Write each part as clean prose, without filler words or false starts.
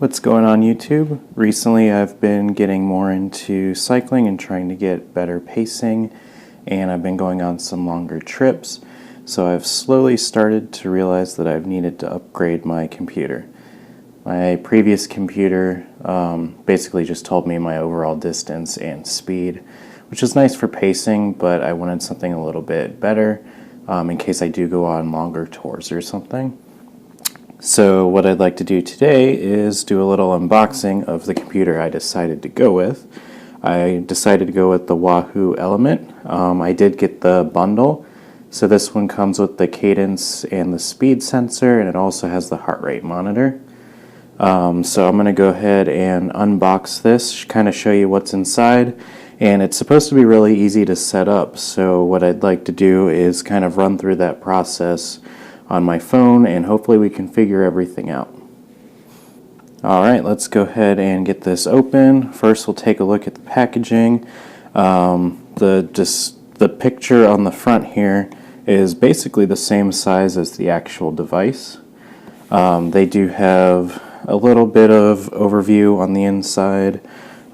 What's going on YouTube? Recently I've been getting more into cycling and trying to get better pacing, and I've been going on some longer trips, so I've slowly started to realize that I've needed to upgrade my computer. My previous computer basically just told me my overall distance and speed, which is nice for pacing, but I wanted something a little bit better in case I do go on longer tours or something. So what I'd like to do today is do a little unboxing of the computer I decided to go with. I decided to go with the Wahoo Elemnt. I did get the bundle. So this one comes with the cadence and the speed sensor, and it also has the heart rate monitor. So I'm going to go ahead and unbox this, kind of show you what's inside. And it's supposed to be really easy to set up. So what I'd like to do is kind of run through that process on my phone, and hopefully we can figure everything out. Alright, let's go ahead and get this open. First we'll take a look at the packaging. The picture on the front here is basically the same size as the actual device. They do have a little bit of overview on the inside.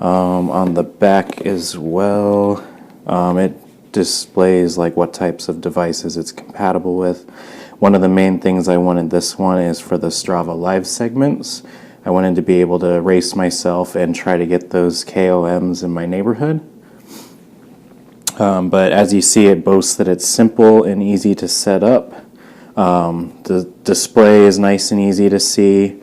On the back as well, it displays like what types of devices it's compatible with. One of the main things I wanted this one is for the Strava live segments. I wanted to be able to race myself and try to get those KOMs in my neighborhood. But as you see, it boasts that it's simple and easy to set up. The display is nice and easy to see,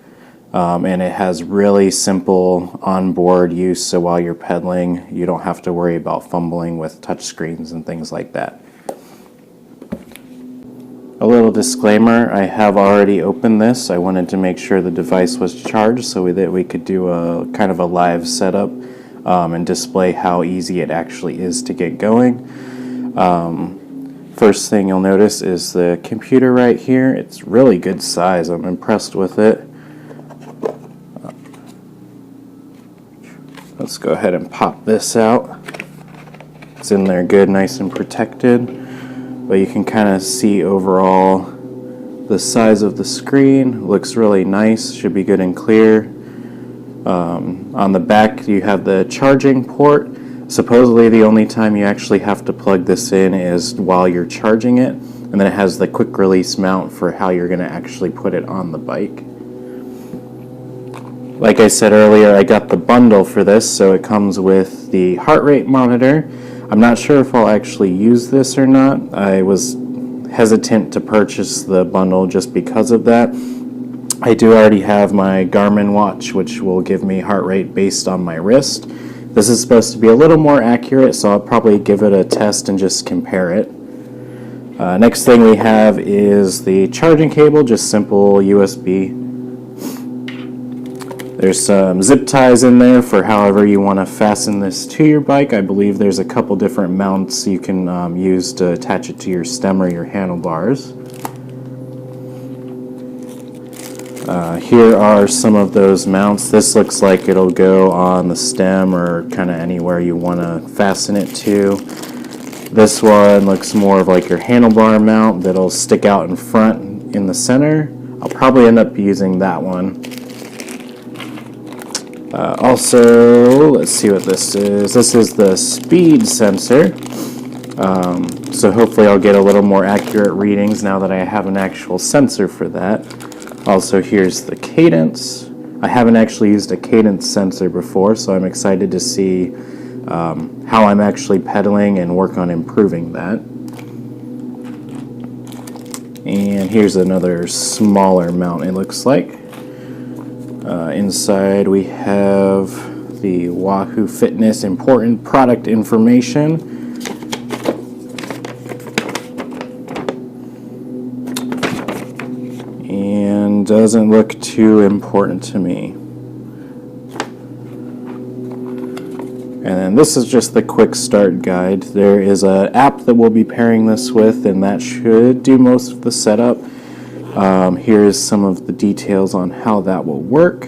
and it has really simple onboard use, so while you're pedaling you don't have to worry about fumbling with touch screens and things like that. A little disclaimer, I have already opened this. I wanted to make sure the device was charged so that we could do a kind of a live setup and display how easy it actually is to get going. First thing you'll notice is the computer right here. It's really good size. I'm impressed with it. Let's go ahead and pop this out. It's in there good, nice and protected. But you can kind of see overall the size of the screen. Looks really nice, should be good and clear. On the back you have the charging port. Supposedly the only time you actually have to plug this in is while you're charging it. And then it has the quick release mount for how you're going to actually put it on the bike. Like I said earlier, I got the bundle for this, so it comes with the heart rate monitor. I'm not sure if I'll actually use this or not. I was hesitant to purchase the bundle just because of that. I do already have my Garmin watch, which will give me heart rate based on my wrist. This is supposed to be a little more accurate, so I'll probably give it a test and just compare it. Next thing we have is the charging cable, just simple USB. There's some zip ties in there for however you want to fasten this to your bike. I believe there's a couple different mounts you can use to attach it to your stem or your handlebars. Here are some of those mounts. This looks like it'll go on the stem or kind of anywhere you want to fasten it to. This one looks more of like your handlebar mount that'll stick out in front in the center. I'll probably end up using that one. Also, let's see what this is. This is the speed sensor. So hopefully I'll get a little more accurate readings now that I have an actual sensor for that. Also, here's the cadence. I haven't actually used a cadence sensor before, so I'm excited to see how I'm actually pedaling and work on improving that. And here's another smaller mount, it looks like. Inside we have the Wahoo Fitness important product information. And doesn't look too important to me. And then this is just the quick start guide. There is an app that we'll be pairing this with, and that should do most of the setup. Here's some of the details on how that will work.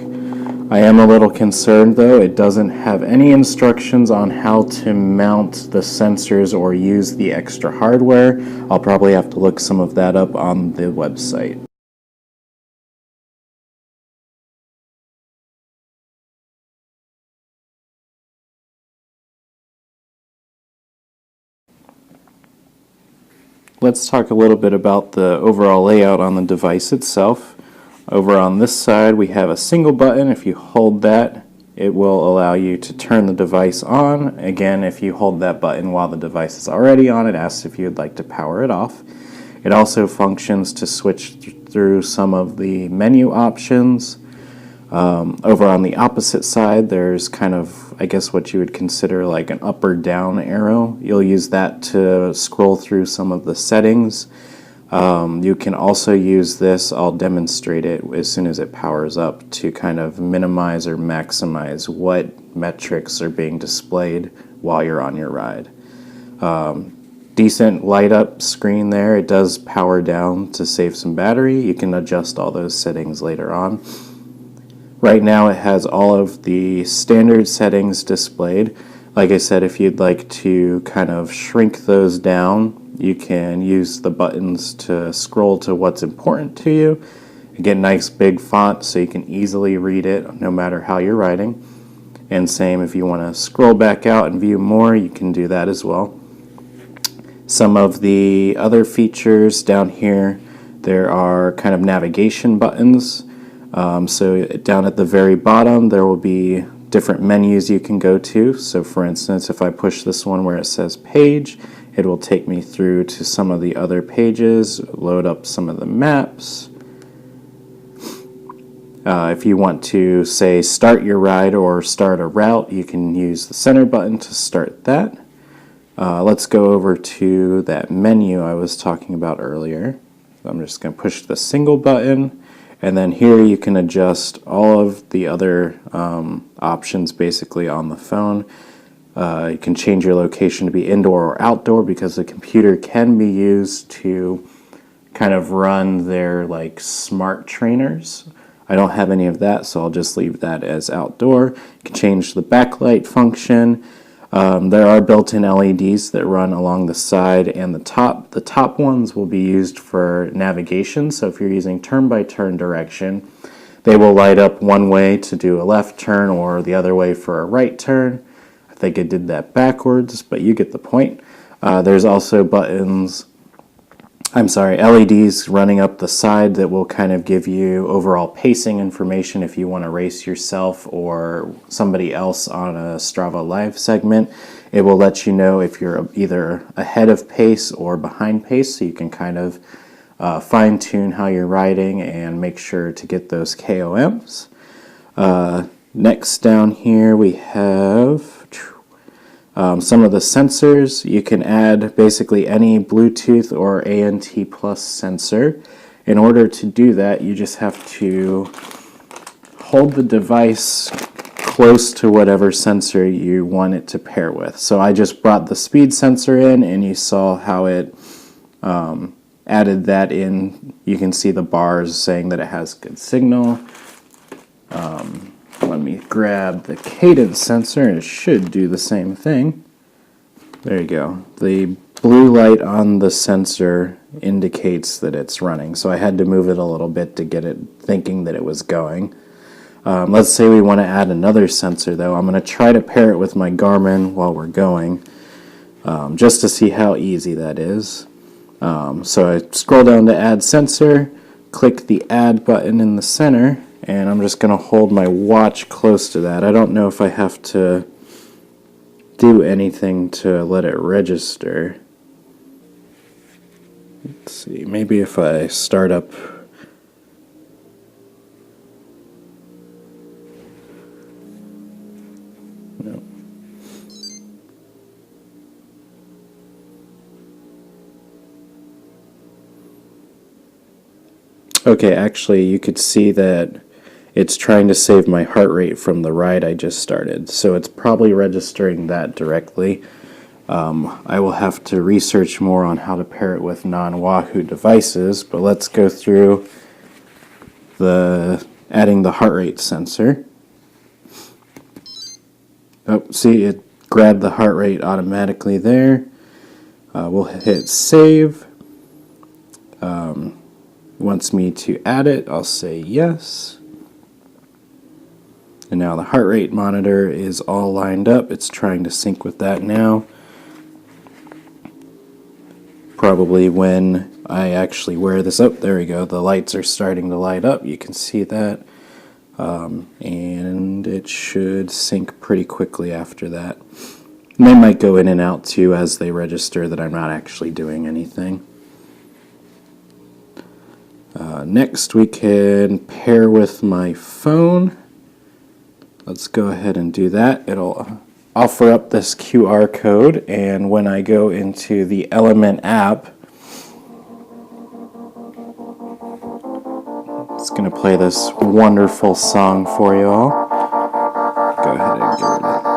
I am a little concerned though, it doesn't have any instructions on how to mount the sensors or use the extra hardware. I'll probably have to look some of that up on the website. let's talk a little bit about the overall layout on the device itself. Over on this side we have a single button. If you hold that, it will allow you to turn the device on. Again, if you hold that button while the device is already on, it asks if you would like to power it off. It also functions to switch through some of the menu options. Over on the opposite side, there's kind of, I guess, what you would consider like an up or down arrow. You'll use that to scroll through some of the settings. You can also use this, I'll demonstrate it as soon as it powers up, to kind of minimize or maximize what metrics are being displayed while you're on your ride. Decent light up screen there. It does power down to save some battery. You can adjust all those settings later on. Right now it has all of the standard settings displayed. Like I said, if you'd like to kind of shrink those down, you can use the buttons to scroll to what's important to you. Again, nice big font so you can easily read it no matter how you're writing. And same, if you want to scroll back out and view more, you can do that as well. Some of the other features down here, there are kind of navigation buttons. So down at the very bottom there will be different menus you can go to. So for instance, if I push this one where it says page, it will take me through to some of the other pages, load up some of the maps. If you want to, say, start your ride or start a route, you can use the center button to start that. Let's go over to that menu I was talking about earlier. So I'm just going to push the single button, and then here you can adjust all of the other options basically on the phone. You can change your location to be indoor or outdoor, because the computer can be used to kind of run their like smart trainers. I don't have any of that, so I'll just leave that as outdoor. You can change the backlight function. There are built-in LEDs that run along the side and the top. The top ones will be used for navigation, so if you're using turn-by-turn direction, they will light up one way to do a left turn or the other way for a right turn. I think I did that backwards, but you get the point. There's also LEDs running up the side that will kind of give you overall pacing information if you want to race yourself or somebody else on a Strava Live segment. It will let you know if you're either ahead of pace or behind pace, so you can kind of fine-tune how you're riding and make sure to get those KOMs. Next down here we have some of the sensors. You can add basically any Bluetooth or ANT plus sensor. In order to do that, you just have to hold the device close to whatever sensor you want it to pair with. So I just brought the speed sensor in, and you saw how it added that in. You can see the bars saying that it has good signal. Let me grab the cadence sensor, and it should do the same thing. There you go. The blue light on the sensor indicates that it's running, so I had to move it a little bit to get it thinking that it was going. Let's say we want to add another sensor, though. I'm going to try to pair it with my Garmin while we're going, just to see how easy that is. So I scroll down to add sensor, click the add button in the center, and I'm just going to hold my watch close to that. I don't know if I have to do anything to let it register. Let's see, maybe if I start up. No. Okay, actually you could see that it's trying to save my heart rate from the ride I just started, so it's probably registering that directly. I will have to research more on how to pair it with non-Wahoo devices, but let's go through adding the heart rate sensor. Oh, see, it grabbed the heart rate automatically there. We'll hit save. Wants me to add it, I'll say yes. And now the heart rate monitor is all lined up. It's trying to sync with that now. probably when I actually wear this up. There we go. The lights are starting to light up. You can see that. And it should sync pretty quickly after that. And they might go in and out too as they register that I'm not actually doing anything. Next we can pair with my phone. Let's go ahead and do that. It'll offer up this QR code, and when I go into the Elemnt app, it's going to play this wonderful song for you all. Go ahead and get rid of it.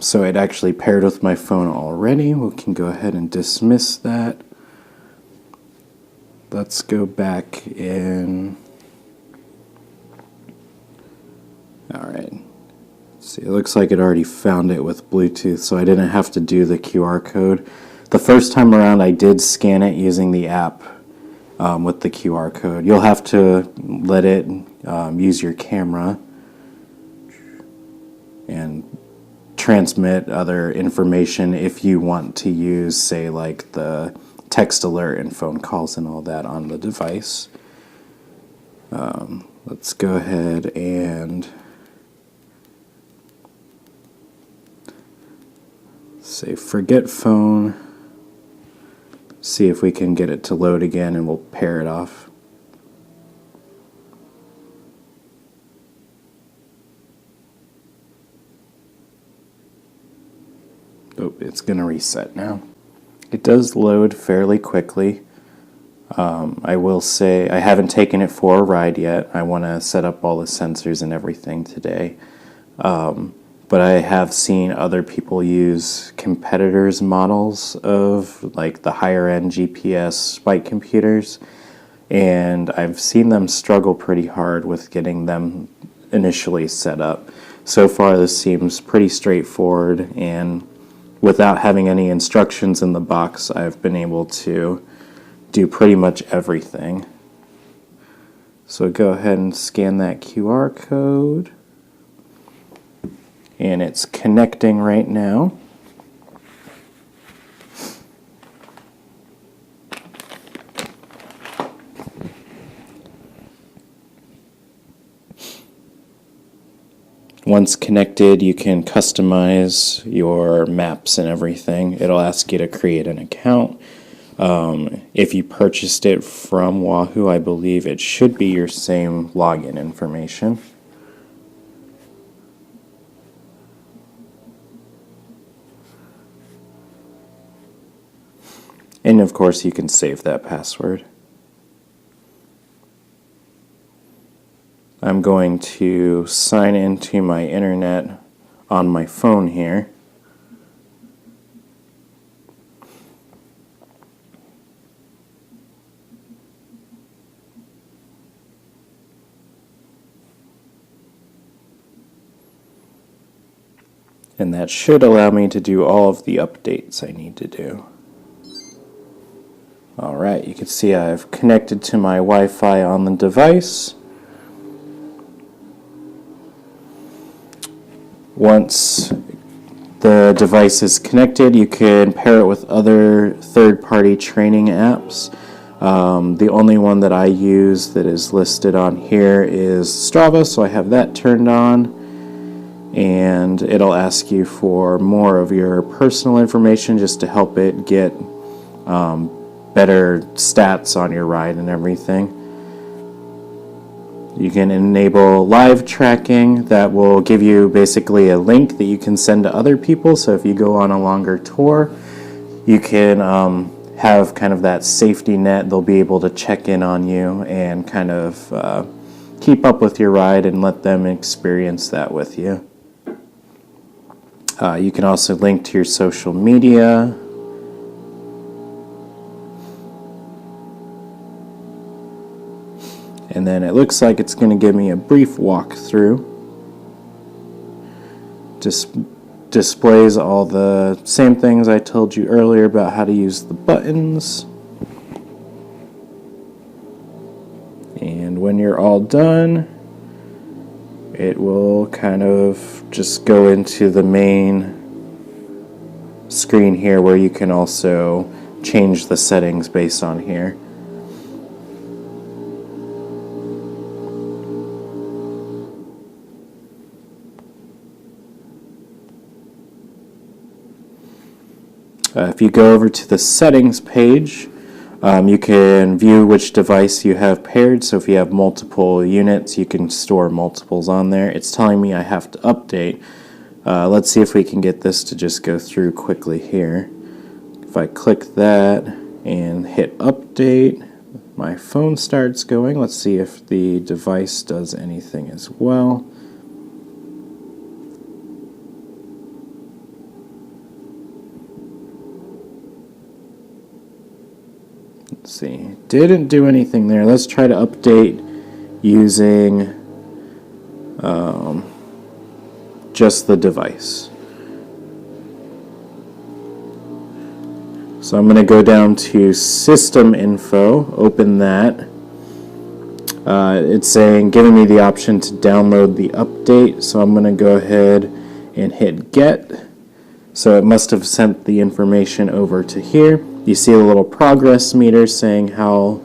So it actually paired with my phone already. We can go ahead and dismiss that. Let's go back in. Alright. See, it looks like it already found it with Bluetooth, so I didn't have to do the QR code. The first time around I did scan it using the app with the QR code. You'll have to let it use your camera and transmit other information if you want to use, say, like the text alert and phone calls and all that on the device. Let's go ahead and say forget phone. See if we can get it to load again, and we'll pair it off. Oh, it's going to reset now. It does load fairly quickly. I will say I haven't taken it for a ride yet. I want to set up all the sensors and everything today. But I have seen other people use competitors' models of like the higher end GPS bike computers, and I've seen them struggle pretty hard with getting them initially set up. So far this seems pretty straightforward, and without having any instructions in the box, I've been able to do pretty much everything. So go ahead and scan that QR code. And it's connecting right now. Once connected, you can customize your maps and everything. It'll ask you to create an account. If you purchased it from Wahoo, I believe it should be your same login information. And of course, you can save that password. I'm going to sign into my internet on my phone here. And that should allow me to do all of the updates I need to do. Alright, you can see I've connected to my Wi-Fi on the device. Once the device is connected, you can pair it with other third-party training apps. The only one that I use that is listed on here is Strava, so I have that turned on. And it'll ask you for more of your personal information just to help it get better stats on your ride and everything. You can enable live tracking that will give you basically a link that you can send to other people. So if you go on a longer tour, you can have kind of that safety net. They'll be able to check in on you and kind of keep up with your ride and let them experience that with you. You can also link to your social media. And then it looks like it's going to give me a brief walkthrough. Just displays all the same things I told you earlier about how to use the buttons. And when you're all done, it will kind of just go into the main screen here where you can also change the settings based on here. If you go over to the settings page, you can view which device you have paired. So if you have multiple units, you can store multiples on there. It's telling me I have to update. Let's see if we can get this to just go through quickly here. If I click that and hit update, my phone starts going. Let's see if the device does anything as well. Let's see, didn't do anything there. Let's try to update using just the device. So I'm going to go down to System Info, open that. It's saying, giving me the option to download the update, so I'm going to go ahead and hit Get. So it must have sent the information over to here. You see a little progress meter saying how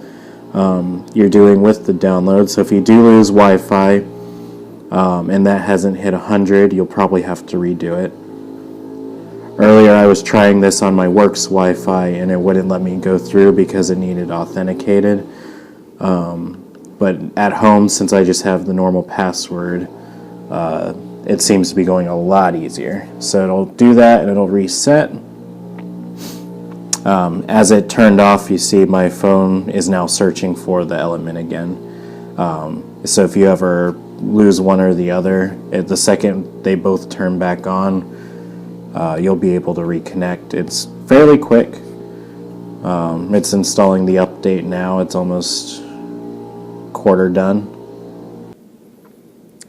you're doing with the download. So if you do lose Wi-Fi and that hasn't hit 100, you'll probably have to redo it. Earlier I was trying this on my work's Wi-Fi and it wouldn't let me go through because it needed authenticated. But at home, since I just have the normal password, it seems to be going a lot easier. So it'll do that and it'll reset. As it turned off, you see my phone is now searching for the Elemnt again. So if you ever lose one or the other, the second they both turn back on, you'll be able to reconnect. It's fairly quick. It's installing the update now. It's almost quarter done.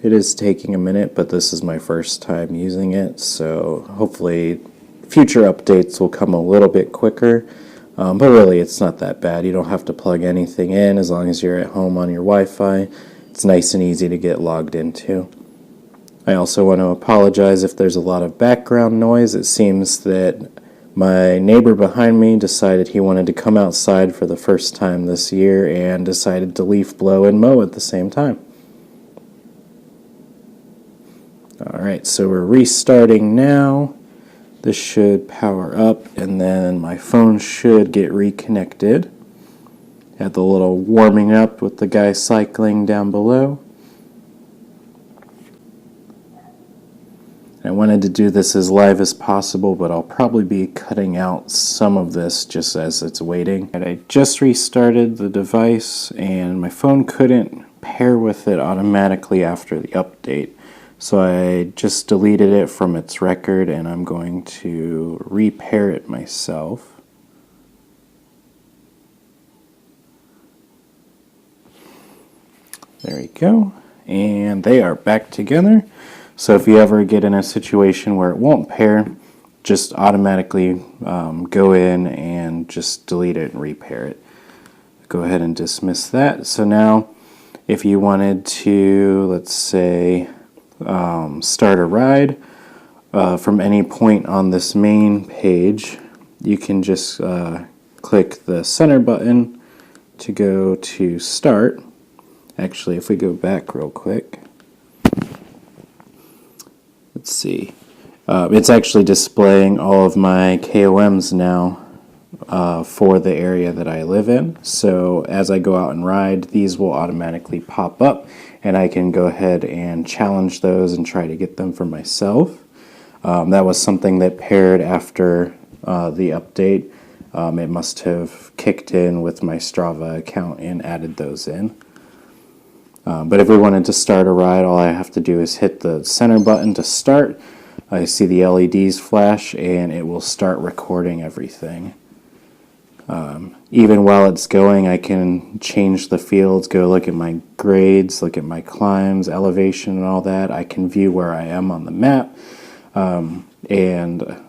It is taking a minute, but this is my first time using it, so hopefully future updates will come a little bit quicker. But really, it's not that bad. You don't have to plug anything in as long as you're at home on your Wi-Fi. It's nice and easy to get logged into. I also want to apologize if there's a lot of background noise. It seems that my neighbor behind me decided he wanted to come outside for the first time this year and decided to leaf blow and mow at the same time. Alright, so we're restarting now. This should power up and then my phone should get reconnected. Had the little warming up with the guy cycling down below. I wanted to do this as live as possible, but I'll probably be cutting out some of this just as it's waiting. And I just restarted the device and my phone couldn't pair with it automatically after the update. So I just deleted it from its record and I'm going to repair it myself. There we go. And they are back together. So if you ever get in a situation where it won't pair, just automatically go in and just delete it and repair it. Go ahead and dismiss that. So now if you wanted to, let's say, start a ride from any point on this main page, you can just click the center button to go to start. Actually, if we go back real quick, let's see, it's actually displaying all of my KOMs now for the area that I live in. So as I go out and ride, these will automatically pop up and I can go ahead and challenge those and try to get them for myself. That was something that paired after the update. It must have kicked in with my Strava account and added those in. But if we wanted to start a ride, all I have to do is hit the center button to start. I see the LEDs flash and it will start recording everything. Even while it's going, I can change the fields, go look at my grades, look at my climbs, elevation and all that. I can view where I am on the map. And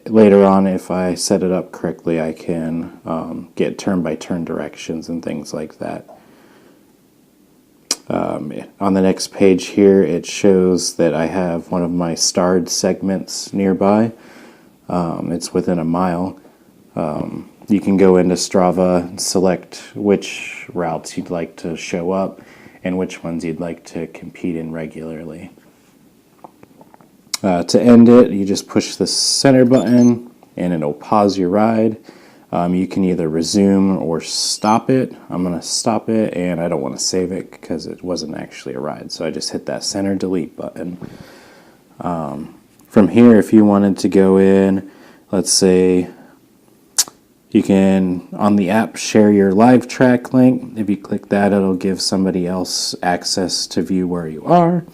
later on, if I set it up correctly, I can get turn-by-turn directions and things like that. On the next page here, it shows that I have one of my starred segments nearby. It's within a mile. You can go into Strava and select which routes you'd like to show up and which ones you'd like to compete in regularly. To end it, you just push the center button and it'll pause your ride. You can either resume or stop it. I'm going to stop it, and I don't want to save it because it wasn't actually a ride, so I just hit that center delete button. From here, if you wanted to go in, let's say you can, on the app, share your live track link. If you click that, it'll give somebody else access to view where you are.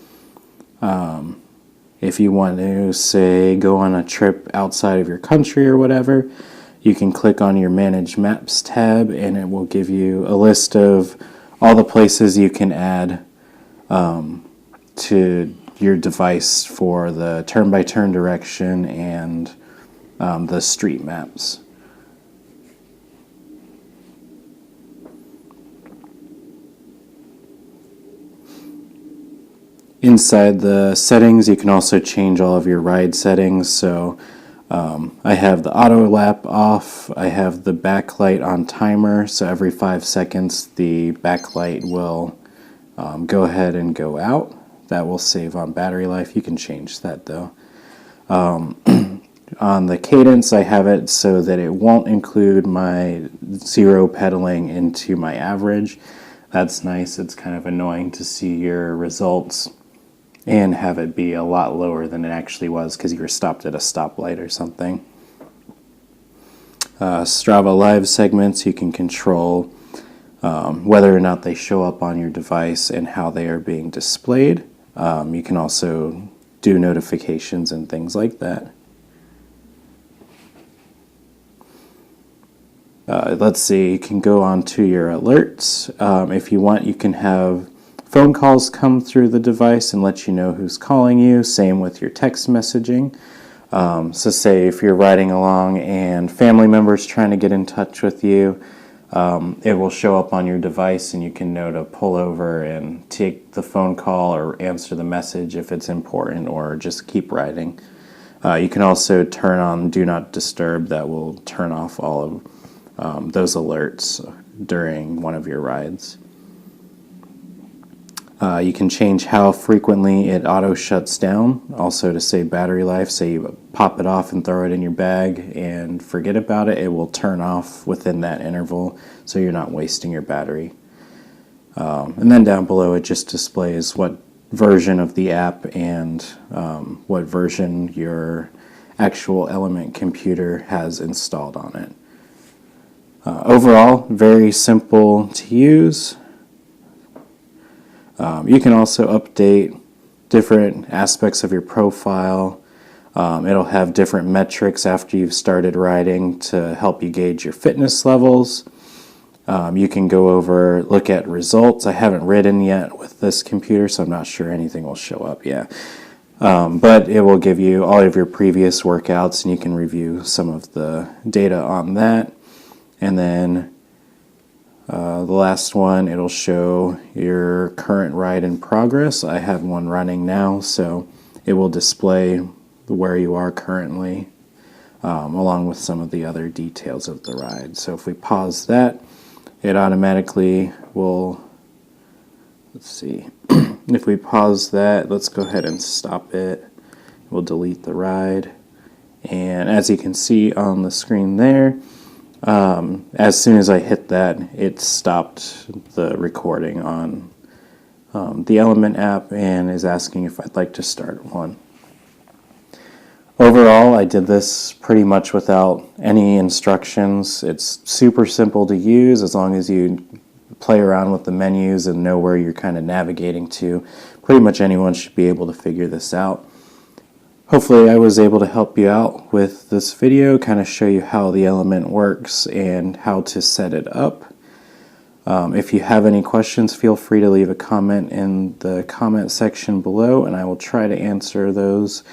If you want to, say, go on a trip outside of your country or whatever, you can click on your Manage Maps tab, and it will give you a list of all the places you can add to your device for the turn-by-turn direction and the street maps. Inside the settings, you can also change all of your ride settings. So I have the auto lap off. I have the backlight on timer. So every 5 seconds, the backlight will go ahead and go out. That will save on battery life. You can change that though. On the cadence, I have it so that it won't include my zero pedaling into my average. That's nice. It's kind of annoying to see your results and have it be a lot lower than it actually was because you were stopped at a stoplight or something. Strava Live segments, you can control whether or not they show up on your device and how they are being displayed. You can also do notifications and things like that. Let's see, you can go on to your alerts. If you want, you can have phone calls come through the device and let you know who's calling you. Same with your text messaging. So say if you're riding along and family members trying to get in touch with you, it will show up on your device and you can know to pull over and take the phone call or answer the message if it's important, or just keep riding. You can also turn on Do Not Disturb. That will turn off all of those alerts during one of your rides. You can change how frequently it auto shuts down, also to save battery life. Say you pop it off and throw it in your bag and forget about it, it will turn off within that interval so you're not wasting your battery. And then down below it just displays what version of the app and what version your actual Elemnt computer has installed on it. Overall, very simple to use. You can also update different aspects of your profile. It'll have different metrics after you've started riding to help you gauge your fitness levels. You can go over, look at results. I haven't ridden yet with this computer, so I'm not sure anything will show up yet. But it will give you all of your previous workouts, and you can review some of the data on that. And then the last one, it'll show your current ride in progress. I have one running now, so it will display where you are currently, along with some of the other details of the ride. So if we pause that, it automatically will, let's see, if we pause that, let's go ahead and stop it. We'll delete the ride. And as you can see on the screen there, as soon as I hit that, it stopped the recording on the Elemnt app and is asking if I'd like to start one. Overall, I did this pretty much without any instructions. It's super simple to use as long as you play around with the menus and know where you're kind of navigating to. Pretty much anyone should be able to figure this out. Hopefully I was able to help you out with this video, kind of show you how the Elemnt works and how to set it up. If you have any questions, feel free to leave a comment in the comment section below and I will try to answer those.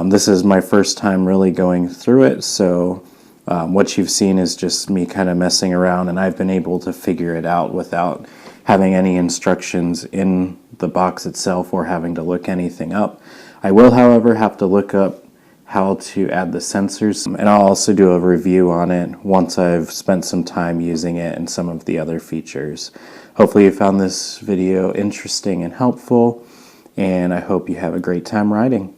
This is my first time really going through it, so what you've seen is just me kind of messing around, and I've been able to figure it out without having any instructions in the box itself or having to look anything up. I will, however, have to look up how to add the sensors, and I'll also do a review on it once I've spent some time using it and some of the other features. Hopefully you found this video interesting and helpful, and I hope you have a great time riding.